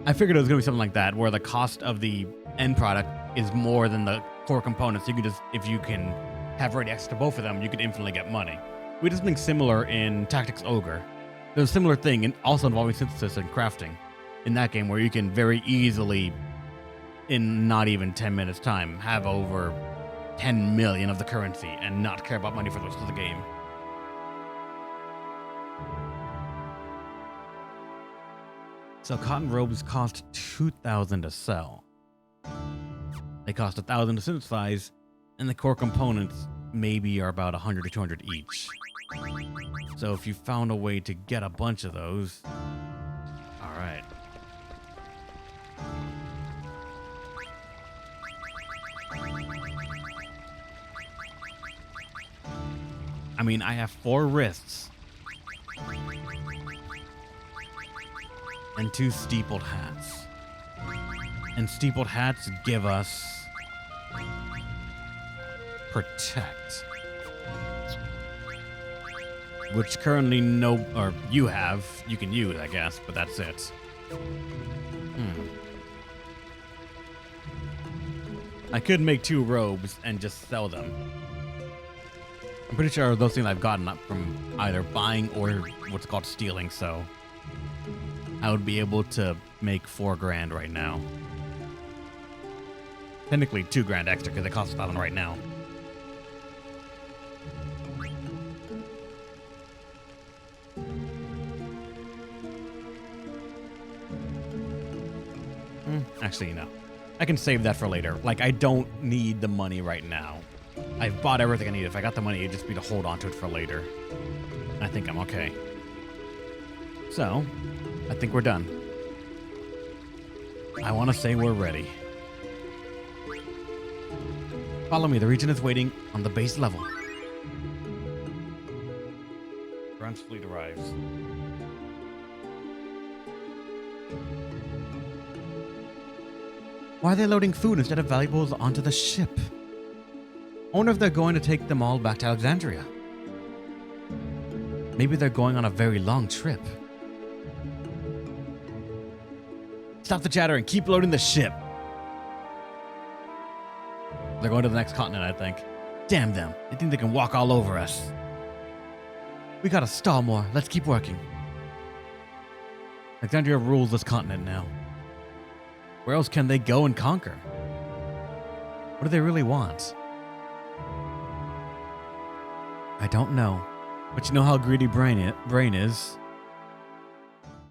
I figured it was going to be something like that, where the cost of the end product is more than the core components. You could just, if you can have ready access to both of them, you could infinitely get money. We did something similar in Tactics Ogre. There's a similar thing, and also involving synthesis and crafting in that game, where you can very easily, in not even 10 minutes time, have over 10 million of the currency and not care about money for the rest of the game. So cotton robes cost 2,000 to sell. They cost 1,000 to synthesize, and the core components maybe are about 100 to 200 each. So if you found a way to get a bunch of those, all right. I mean, I have 4 wrists and 2 steepled hats. And steepled hats give us protect, which currently you have. You can use, I guess, but that's it. I could make 2 robes and just sell them. I'm pretty sure those things I've gotten up from either buying or what's called stealing, so I would be able to make 4 grand right now. Technically 2 grand extra because it costs 1,000 right now. Actually, no. I can save that for later. Like, I don't need the money right now. I've bought everything I need. If I got the money, it'd just be to hold on to it for later. I think I'm okay. So, I think we're done. I want to say we're ready. Follow me. The region is waiting on the base level. Grunt's fleet arrives. Why are they loading food instead of valuables onto the ship? I wonder if they're going to take them all back to Alexandria. Maybe they're going on a very long trip. Stop the chatter and keep loading the ship. They're going to the next continent, I think. Damn them. They think they can walk all over us. We gotta stall more. Let's keep working. Alexandria rules this continent now. Where else can they go and conquer? What do they really want? I don't know. But you know how greedy brain is.